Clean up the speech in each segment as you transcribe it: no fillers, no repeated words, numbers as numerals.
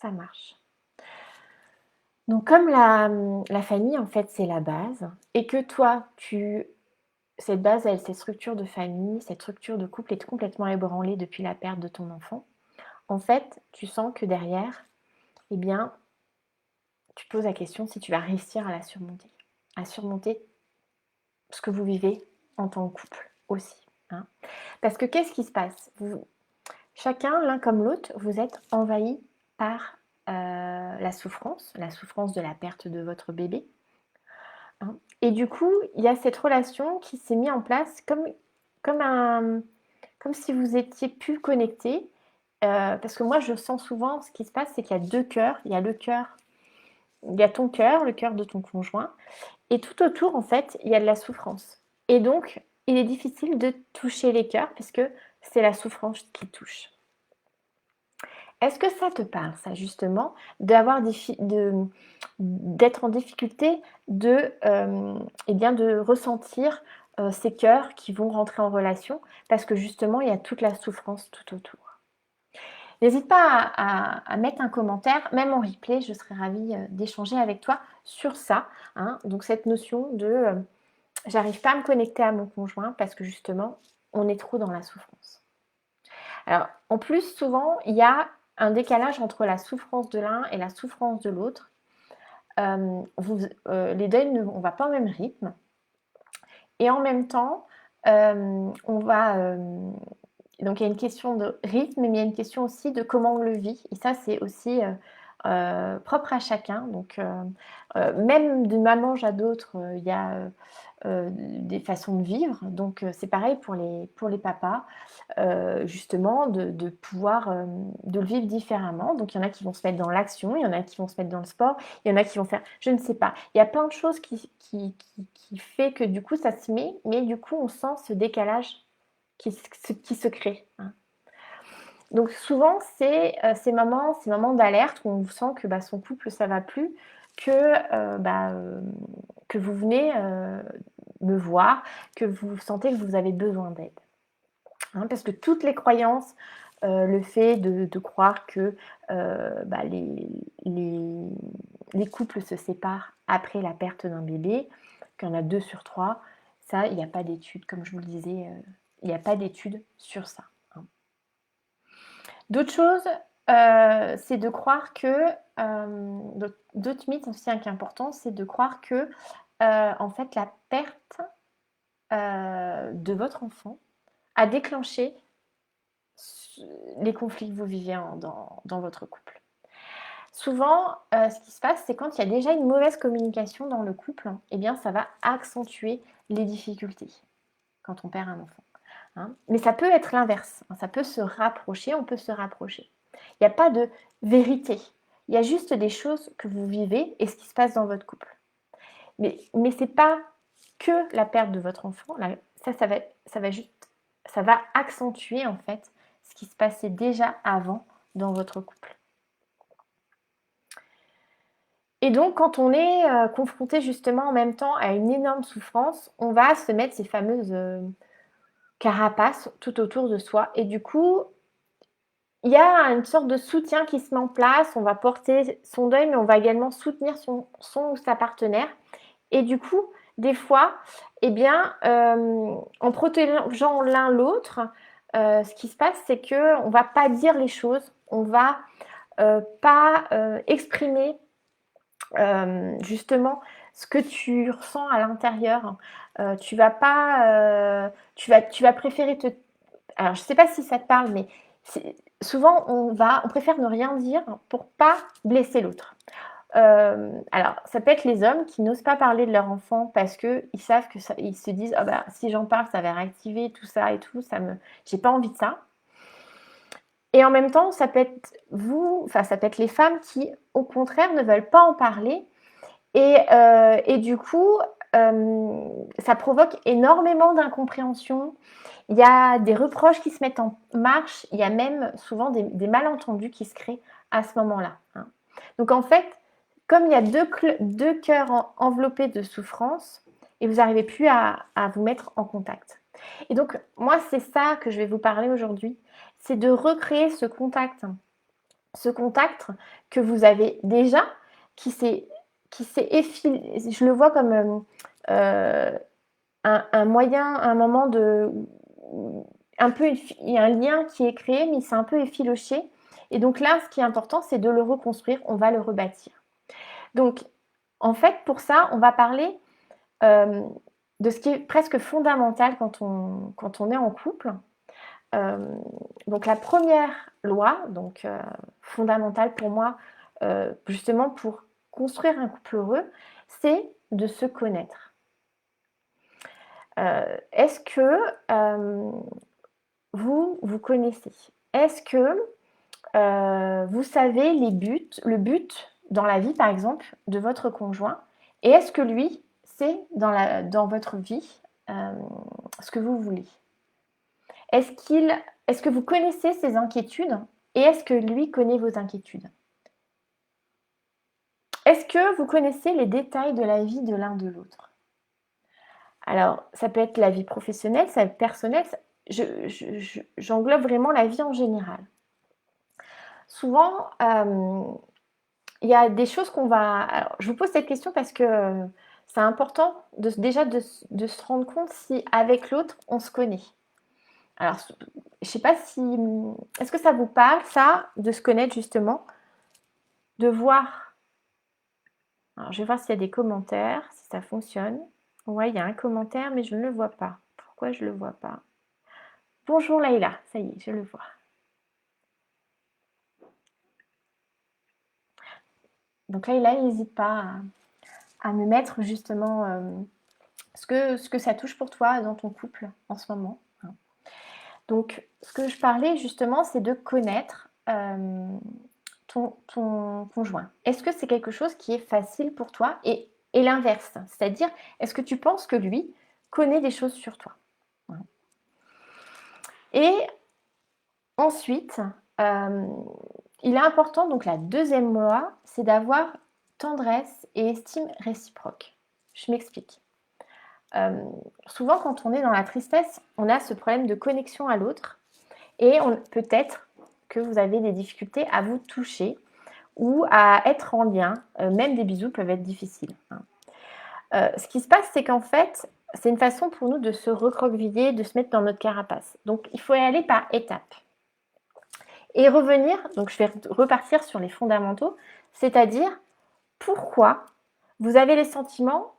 ça marche? Donc comme la famille, en fait, c'est la base et que toi, cette base, cette structure de famille, cette structure de couple est complètement ébranlée depuis la perte de ton enfant. En fait, tu sens que derrière, eh bien, tu poses la question si tu vas réussir à surmonter ce que vous vivez en tant que couple aussi, hein. Parce que qu'est-ce qui se passe? Chacun, l'un comme l'autre, vous êtes envahis par, la souffrance de la perte de votre bébé, hein. Et du coup, il y a cette relation qui s'est mise en place comme un comme si vous étiez plus connectés, parce que moi je sens souvent ce qui se passe, c'est qu'il y a 2 cœurs. Il y a ton cœur, le cœur de ton conjoint et tout autour en fait, il y a de la souffrance et donc il est difficile de toucher les cœurs puisque c'est la souffrance qui touche. Est-ce que ça te parle ça justement d'être en difficulté eh bien de ressentir, ces cœurs qui vont rentrer en relation parce que justement il y a toute la souffrance tout autour? N'hésite pas à mettre un commentaire, même en replay, je serais ravie, d'échanger avec toi sur ça, hein. Donc cette notion de, j'arrive pas à me connecter à mon conjoint parce que justement, on est trop dans la souffrance. Alors en plus, souvent, il y a un décalage entre la souffrance de l'un et la souffrance de l'autre. Les deuils on va pas au même rythme et en même temps, on va, donc il y a une question de rythme, mais il y a une question aussi de comment on le vit et ça, c'est aussi, propre à chacun. Donc même d'une maman à d'autres, il y a, des façons de vivre. Donc c'est pareil pour les papas, justement de pouvoir, de le vivre différemment. Donc il y en a qui vont se mettre dans l'action, il y en a qui vont se mettre dans le sport, il y en a qui vont faire je ne sais pas. Il y a plein de choses qui fait que du coup ça se met, mais du coup on sent ce décalage qui se crée, hein. Donc souvent c'est, ces moments d'alerte où on sent que, bah, son couple ça va plus, que, que vous venez, me voir, que vous sentez que vous avez besoin d'aide, hein. Parce que toutes les croyances, le fait de croire que, bah, les couples se séparent après la perte d'un bébé, qu'il y en a 2 sur 3, ça, il n'y a pas d'études, comme je vous le disais, il n'y a pas d'études sur ça, hein. D'autres choses, c'est de croire que, d'autres mythes aussi, hein, qui est important, c'est de croire que, en fait, la perte, de votre enfant a déclenché les conflits que vous vivez dans votre couple. Souvent, ce qui se passe, c'est quand il y a déjà une mauvaise communication dans le couple, eh bien, ça va accentuer les difficultés quand on perd un enfant, hein. Mais ça peut être l'inverse, hein, ça peut se rapprocher, on peut se rapprocher. Il n'y a pas de vérité, il y a juste des choses que vous vivez et ce qui se passe dans votre couple. Mais ce n'est pas que la perte de votre enfant, ça va accentuer en fait ce qui se passait déjà avant dans votre couple. Et donc, quand on est confronté justement en même temps à une énorme souffrance, on va se mettre ces fameuses carapaces tout autour de soi. Et du coup, il y a une sorte de soutien qui se met en place. On va porter son deuil, mais on va également soutenir son ou sa partenaire. Et du coup, des fois, eh bien, en protégeant l'un l'autre, ce qui se passe, c'est qu'on ne va pas dire les choses, on ne va pas exprimer justement ce que tu ressens à l'intérieur. Tu vas pas, tu vas préférer te... Alors, je ne sais pas si ça te parle, mais souvent, on préfère ne rien dire pour pas blesser l'autre. Alors, ça peut être les hommes qui n'osent pas parler de leur enfant parce qu'ils savent que ils se disent: «Ah bah, si j'en parle, ça va réactiver tout ça et tout, j'ai pas envie de ça». Et en même temps, ça peut être ça peut être les femmes qui, au contraire, ne veulent pas en parler et du coup, ça provoque énormément d'incompréhension. Il y a des reproches qui se mettent en marche, il y a même souvent des malentendus qui se créent à ce moment-là, hein. Donc en fait, comme il y a deux cœurs enveloppés de souffrance et vous n'arrivez plus à vous mettre en contact. Et donc moi, c'est ça que je vais vous parler aujourd'hui, c'est de recréer ce contact ce contact que vous avez déjà, qui s'est effilé. Je le vois comme un moyen, un moment de... Un peu, il y a un lien qui est créé, mais c'est un peu effiloché. Et donc là, ce qui est important, c'est de le reconstruire, on va le rebâtir. Donc, en fait, pour ça, on va parler de ce qui est presque fondamental quand on est en couple. Donc la première loi, donc fondamentale pour moi, justement pour construire un couple heureux, c'est de se connaître. Est-ce que vous connaissez? Est-ce que vous savez le but dans la vie, par exemple, de votre conjoint? Et est-ce que lui sait dans votre vie ce que vous voulez? Est-ce que vous connaissez ses inquiétudes et est-ce que lui connaît vos inquiétudes? Est-ce que vous connaissez les détails de la vie de l'un de l'autre? Alors, ça peut être la vie professionnelle, ça peut être personnelle, j'englobe vraiment la vie en général. Souvent, il y a des choses qu'on va... Alors, je vous pose cette question parce que c'est important déjà de se rendre compte si avec l'autre, on se connaît. Alors, je ne sais pas si... Est-ce que ça vous parle, ça, de se connaître justement? De voir... Alors, je vais voir s'il y a des commentaires, si ça fonctionne. Ouais, il y a un commentaire, mais je ne le vois pas. Pourquoi je ne le vois pas? Bonjour Laïla, ça y est, je le vois. Donc Laïla, n'hésite pas à me mettre justement ce que ça touche pour toi dans ton couple en ce moment. Donc, ce que je parlais justement, c'est de connaître ton conjoint. Est-ce que c'est quelque chose qui est facile pour toi? Et l'inverse, c'est-à-dire, est-ce que tu penses que lui connaît des choses sur toi? Et ensuite, il est important, donc la deuxième loi, c'est d'avoir tendresse et estime réciproque. Je m'explique. Souvent, quand on est dans la tristesse, on a ce problème de connexion à l'autre et peut-être que vous avez des difficultés à vous toucher ou à être en lien. Même des bisous peuvent être difficiles. Ce qui se passe, c'est qu'en fait, c'est une façon pour nous de se recroqueviller, de se mettre dans notre carapace. Donc, il faut y aller par étapes. Et revenir, donc je vais repartir sur les fondamentaux, c'est-à-dire pourquoi vous avez les sentiments...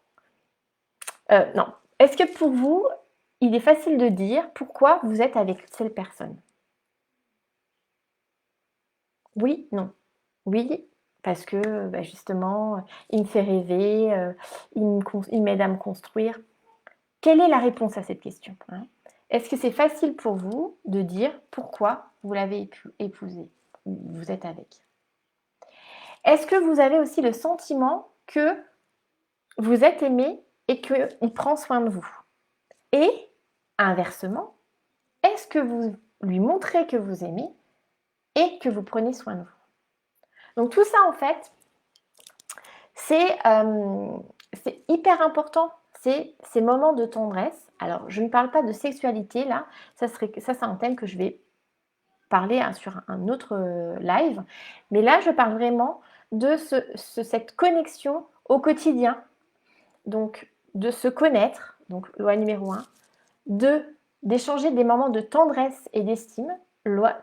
non, est-ce que pour vous, il est facile de dire pourquoi vous êtes avec cette personne? Oui, non. Oui, parce que justement, il me fait rêver, il m'aide à me construire. Quelle est la réponse à cette question, hein? Est-ce que c'est facile pour vous de dire pourquoi vous l'avez épousé, ou vous êtes avec? Est-ce que vous avez aussi le sentiment que vous êtes aimé et qu'il prend soin de vous? Et inversement, est-ce que vous lui montrez que vous aimez et que vous prenez soin de vous? Donc tout ça, en fait, c'est hyper important, ces moments de tendresse. Alors, je ne parle pas de sexualité, là, ça c'est un thème que je vais parler sur un autre live, mais là, je parle vraiment de cette connexion au quotidien, donc de se connaître, donc loi numéro 1, d'échanger des moments de tendresse et d'estime, loi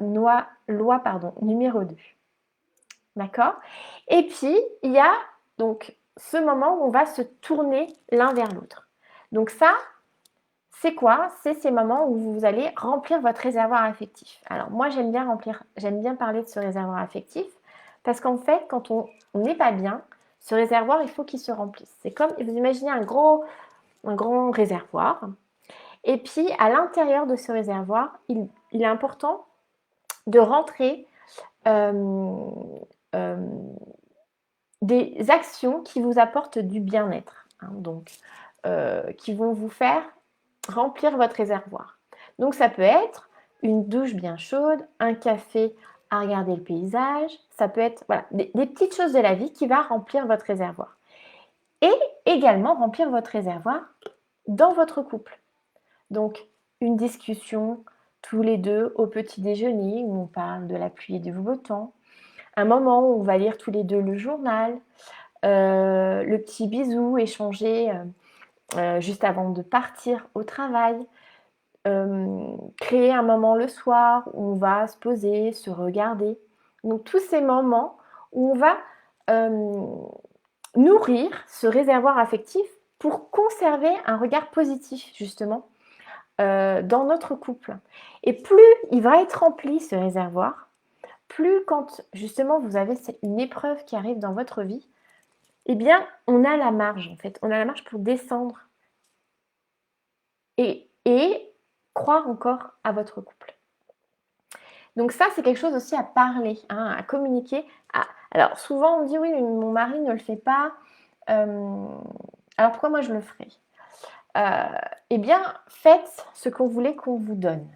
numéro 2. D'accord? Et puis, il y a donc ce moment où on va se tourner l'un vers l'autre. Donc ça, c'est quoi? C'est ces moments où vous allez remplir votre réservoir affectif. Alors moi, j'aime bien parler de ce réservoir affectif parce qu'en fait, quand on n'est pas bien, ce réservoir, il faut qu'il se remplisse. C'est comme, vous imaginez un grand réservoir. Et puis, à l'intérieur de ce réservoir, il est important de rentrer des actions qui vous apportent du bien-être, hein, donc qui vont vous faire remplir votre réservoir. Donc ça peut être une douche bien chaude, un café à regarder le paysage, ça peut être voilà, des petites choses de la vie qui va remplir votre réservoir. Et également remplir votre réservoir dans votre couple. Donc une discussion tous les deux au petit déjeuner où on parle de la pluie et du beau temps, un moment où on va lire tous les deux le journal, le petit bisou échangé juste avant de partir au travail, créer un moment le soir où on va se poser, se regarder. Donc tous ces moments où on va nourrir ce réservoir affectif pour conserver un regard positif justement dans notre couple. Et plus il va être rempli ce réservoir, plus quand justement vous avez une épreuve qui arrive dans votre vie, eh bien on a la marge en fait, on a la marge pour descendre et croire encore à votre couple. Donc ça, c'est quelque chose aussi à parler, hein, à communiquer. Alors souvent, on dit oui, mais mon mari ne le fait pas. Alors pourquoi moi je le ferai? Eh bien, faites ce qu'on voulait qu'on vous donne.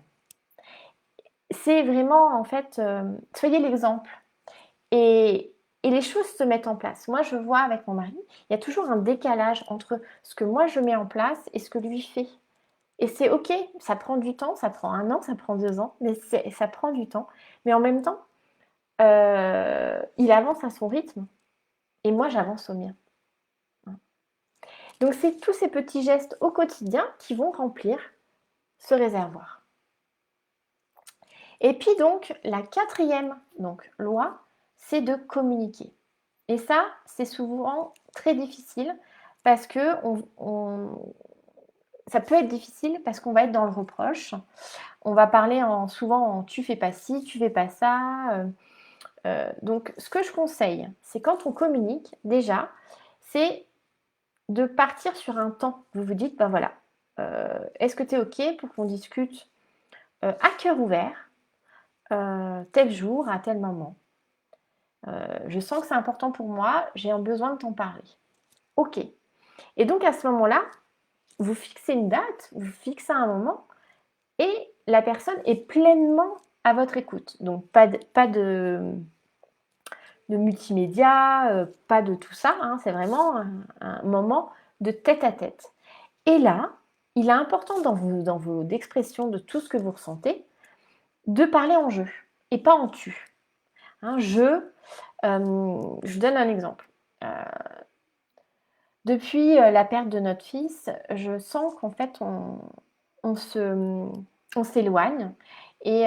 C'est vraiment, en fait, soyez l'exemple. Et les choses se mettent en place. Moi, je vois avec mon mari, il y a toujours un décalage entre ce que moi je mets en place et ce que lui fait. Et c'est OK, ça prend du temps, ça prend 1 an, ça prend 2 ans, mais ça prend du temps. Mais en même temps, il avance à son rythme et moi j'avance au mien. Donc c'est tous ces petits gestes au quotidien qui vont remplir ce réservoir. Et puis donc la 4e loi, c'est de communiquer. Et ça, c'est souvent très difficile parce que ça peut être difficile parce qu'on va être dans le reproche. On va parler souvent en tu fais pas ci, tu fais pas ça. Donc ce que je conseille, c'est quand on communique, déjà, c'est de partir sur un temps. Vous vous dites, ben voilà, est-ce que tu es OK pour qu'on discute à cœur ouvert, tel jour, à tel moment? Je sens que c'est important pour moi, j'ai un besoin de t'en parler. OK. Et donc à ce moment-là, vous fixez une date, vous fixez un moment et la personne est pleinement à votre écoute. Donc pas de multimédia, pas de tout ça, hein, c'est vraiment un moment de tête à tête. Et là, il est important dans vos expressions de tout ce que vous ressentez, de parler en je et pas en tu. Hein, je vous donne un exemple. Depuis la perte de notre fils, je sens qu'en fait on s'éloigne et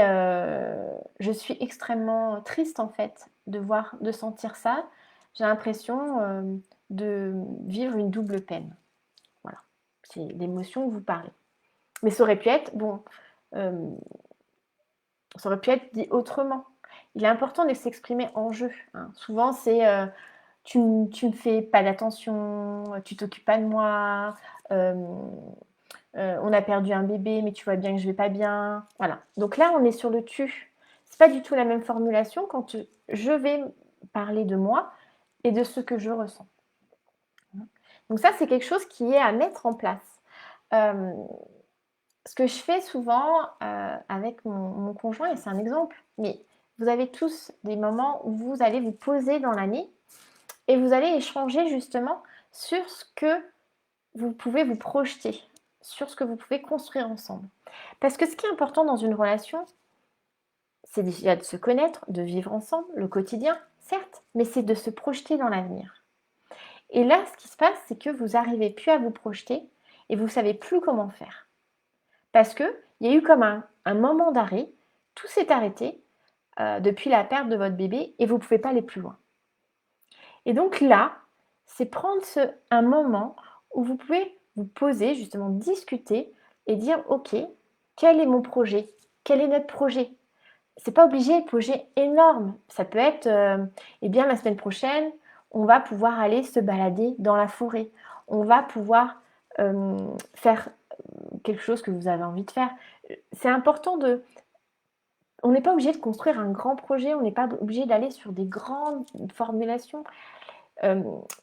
je suis extrêmement triste en fait de sentir ça. J'ai l'impression de vivre une double peine. Voilà, c'est l'émotion que vous parlez. Mais ça aurait pu être, ça aurait pu être dit autrement. Il est important de s'exprimer en jeu. Hein. Souvent, c'est tu me fais pas d'attention, tu t'occupes pas de moi, on a perdu un bébé, mais tu vois bien que je vais pas bien. Voilà. Donc là, on est sur le tu. C'est pas du tout la même formulation quand je vais parler de moi et de ce que je ressens. Donc ça, c'est quelque chose qui est à mettre en place. Ce que je fais souvent avec mon conjoint, et c'est un exemple, mais vous avez tous des moments où vous allez vous poser dans l'année et vous allez échanger justement sur ce que vous pouvez vous projeter, sur ce que vous pouvez construire ensemble. Parce que ce qui est important dans une relation, c'est déjà de se connaître, de vivre ensemble, le quotidien, certes, mais c'est de se projeter dans l'avenir. Et là, ce qui se passe, c'est que vous n'arrivez plus à vous projeter et vous ne savez plus comment faire. Parce qu'il y a eu comme un moment d'arrêt, tout s'est arrêté depuis la perte de votre bébé et vous ne pouvez pas aller plus loin. Et donc là, c'est prendre un moment où vous pouvez vous poser, justement discuter et dire ok, quel est mon projet? Quel est notre projet? C'est pas obligé de projet énorme. Ça peut être eh bien la semaine prochaine, on va pouvoir aller se balader dans la forêt. On va pouvoir faire quelque chose que vous avez envie de faire. C'est important de... On n'est pas obligé de construire un grand projet, on n'est pas obligé d'aller sur des grandes formulations.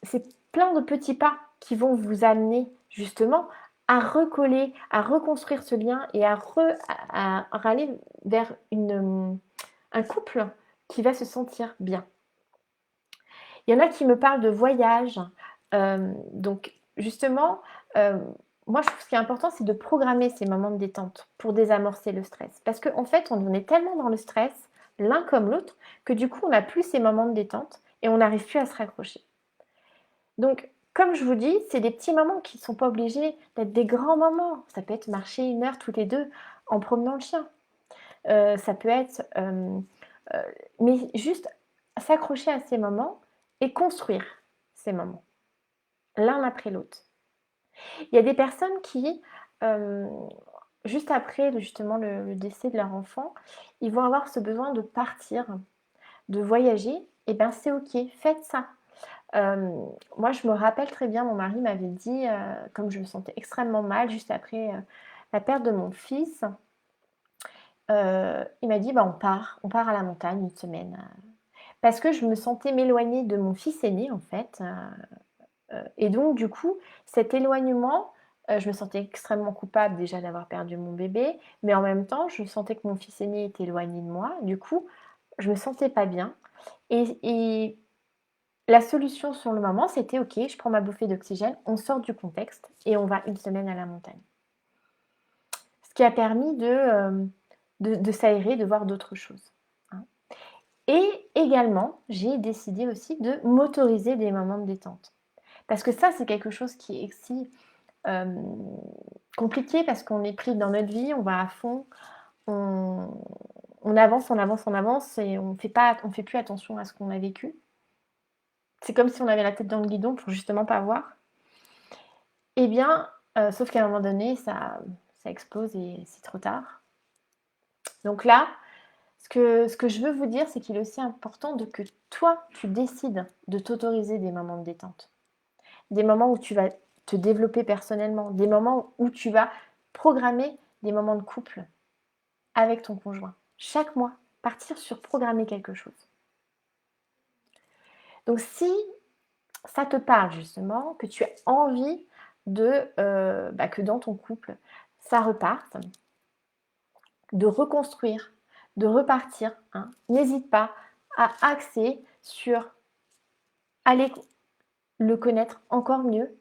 C'est plein de petits pas qui vont vous amener justement à recoller, à reconstruire ce lien et à aller vers un couple qui va se sentir bien. Il y en a qui me parlent de voyage. Donc justement, moi je trouve ce qui est important, c'est de programmer ces moments de détente pour désamorcer le stress. Parce qu'en fait, on est tellement dans le stress l'un comme l'autre, que du coup, on n'a plus ces moments de détente et on n'arrive plus à se raccrocher. Donc, comme je vous dis, c'est des petits moments qui ne sont pas obligés d'être des grands moments. Ça peut être marcher 1 heure tous les deux en promenant le chien. Ça peut être... mais juste s'accrocher à ces moments et construire ces moments, l'un après l'autre. Il y a des personnes qui, juste après justement le décès de leur enfant, ils vont avoir ce besoin de partir, de voyager. Et bien c'est ok, faites ça. Moi je me rappelle très bien, mon mari m'avait dit, comme je me sentais extrêmement mal juste après la perte de mon fils, il m'a dit bah, on part à la montagne 1 semaine. Parce que je me sentais m'éloigner de mon fils aîné en fait. Et donc du coup, cet éloignement, je me sentais extrêmement coupable déjà d'avoir perdu mon bébé, mais en même temps, je sentais que mon fils aîné était éloigné de moi. Du coup, je me sentais pas bien. Et la solution sur le moment, c'était ok, je prends ma bouffée d'oxygène, on sort du contexte et on va 1 semaine à la montagne. Ce qui a permis de s'aérer, de voir d'autres choses. Hein. Et également, j'ai décidé aussi de m'autoriser des moments de détente. Parce que ça, c'est quelque chose qui est aussi compliqué parce qu'on est pris dans notre vie, on va à fond, on avance, on avance, on avance et on fait plus attention à ce qu'on a vécu. C'est comme si on avait la tête dans le guidon pour justement pas voir. Eh bien, sauf qu'à un moment donné, ça explose et c'est trop tard. Donc là, ce que je veux vous dire, c'est qu'il est aussi important que toi, tu décides de t'autoriser des moments de détente. Des moments où tu vas te développer personnellement, des moments où tu vas programmer des moments de couple avec ton conjoint. Chaque mois, partir sur programmer quelque chose. Donc si ça te parle justement, que tu as envie que dans ton couple, ça reparte, de reconstruire, de repartir, hein, n'hésite pas à axer sur aller le connaître encore mieux,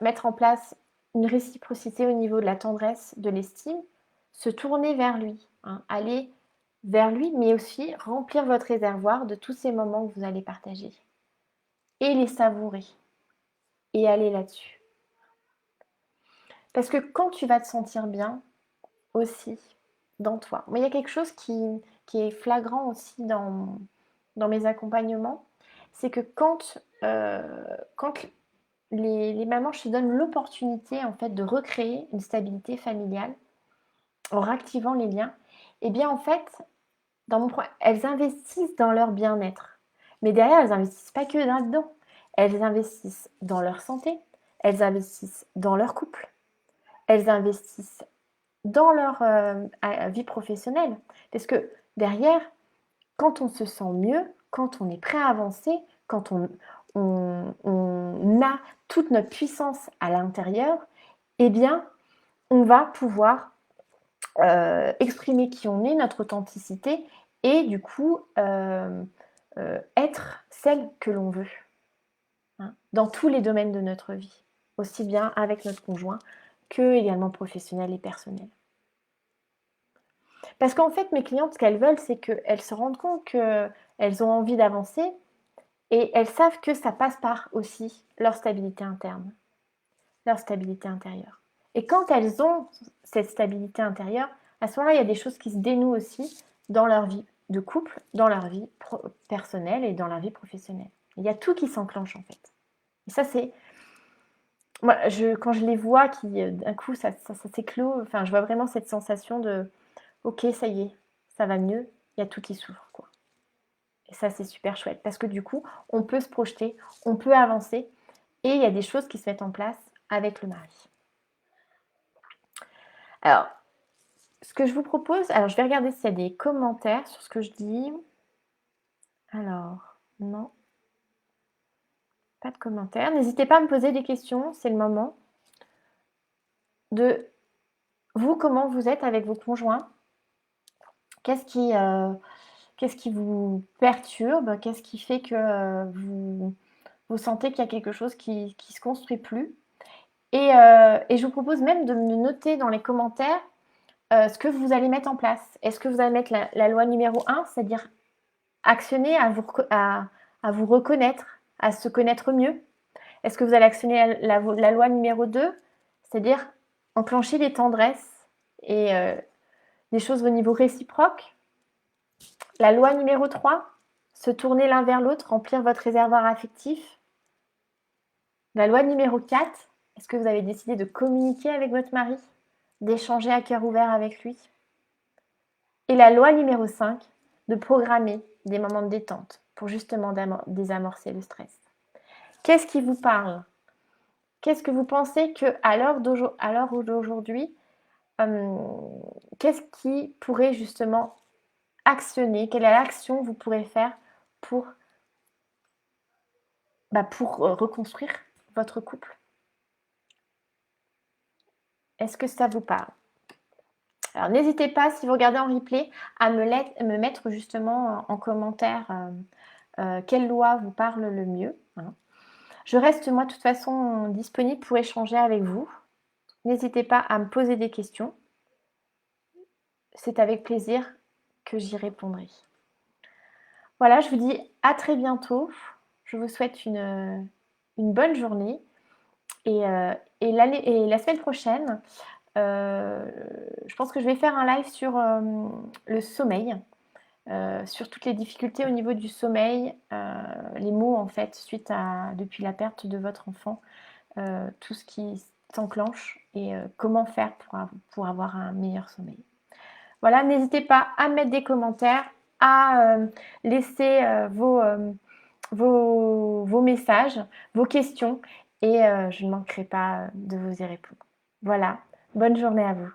mettre en place une réciprocité au niveau de la tendresse, de l'estime, se tourner vers lui, hein, aller vers lui, mais aussi remplir votre réservoir de tous ces moments que vous allez partager et les savourer et aller là-dessus. Parce que quand tu vas te sentir bien aussi dans toi, mais il y a quelque chose qui est flagrant aussi dans mes accompagnements, c'est que quand les mamans, je te donne l'opportunité en fait de recréer une stabilité familiale en réactivant les liens, et bien en fait, elles investissent dans leur bien-être. Mais derrière, elles n'investissent pas que là-dedans. Elles investissent dans leur santé, elles investissent dans leur couple, elles investissent dans leur vie professionnelle. Parce que derrière, quand on se sent mieux, quand on est prêt à avancer, quand on a toute notre puissance à l'intérieur, eh bien, on va pouvoir exprimer qui on est, notre authenticité, et du coup, être celle que l'on veut, hein, dans tous les domaines de notre vie, aussi bien avec notre conjoint que également professionnel et personnel. Parce qu'en fait, mes clientes, ce qu'elles veulent, c'est qu'elles se rendent compte qu'elles ont envie d'avancer et elles savent que ça passe par aussi leur stabilité interne, leur stabilité intérieure. Et quand elles ont cette stabilité intérieure, à ce moment-là, il y a des choses qui se dénouent aussi dans leur vie de couple, dans leur vie personnelle et dans leur vie professionnelle. Il y a tout qui s'enclenche en fait. Et ça, c'est... Moi, quand je les vois, qui d'un coup, ça s'éclot, enfin, je vois vraiment cette sensation de « Ok, ça y est, ça va mieux, il y a tout qui s'ouvre. » quoi. Et ça, c'est super chouette parce que du coup, on peut se projeter, on peut avancer et il y a des choses qui se mettent en place avec le mari. Alors, ce que je vous propose, alors je vais regarder s'il y a des commentaires sur ce que je dis. Alors, non. Pas de commentaires. N'hésitez pas à me poser des questions, c'est le moment. De vous, comment vous êtes avec vos conjoints? Qu'est-ce qui vous perturbe? Qu'est-ce qui fait que vous sentez qu'il y a quelque chose qui ne se construit plus? Et je vous propose même de me noter dans les commentaires ce que vous allez mettre en place. Est-ce que vous allez mettre la loi numéro 1, c'est-à-dire actionner à vous reconnaître, à se connaître mieux? Est-ce que vous allez actionner la loi numéro 2, c'est-à-dire enclencher des tendresses et des choses au niveau réciproque? La loi numéro 3, se tourner l'un vers l'autre, remplir votre réservoir affectif. La loi numéro 4, est-ce que vous avez décidé de communiquer avec votre mari, d'échanger à cœur ouvert avec lui? Et la loi numéro 5, de programmer des moments de détente pour justement désamorcer le stress. Qu'est-ce qui vous parle? Qu'est-ce que vous pensez qu'à l'heure d'aujourd'hui, qu'est-ce qui pourrait justement actionner? Quelle est l'action que vous pourrez faire pour reconstruire votre couple? Est-ce que ça vous parle? Alors n'hésitez pas, si vous regardez en replay, à me mettre justement en commentaire quelle loi vous parle le mieux, hein. Je reste moi de toute façon disponible pour échanger avec vous. N'hésitez pas à me poser des questions. C'est avec plaisir que j'y répondrai. Voilà, je vous dis à très bientôt. Je vous souhaite une bonne journée. Et la semaine prochaine, je pense que je vais faire un live sur le sommeil, sur toutes les difficultés au niveau du sommeil, les maux en fait, depuis la perte de votre enfant, tout ce qui s'enclenche et comment faire pour avoir un meilleur sommeil. Voilà, n'hésitez pas à mettre des commentaires, à laisser vos messages, vos questions et je ne manquerai pas de vous y répondre. Voilà, bonne journée à vous.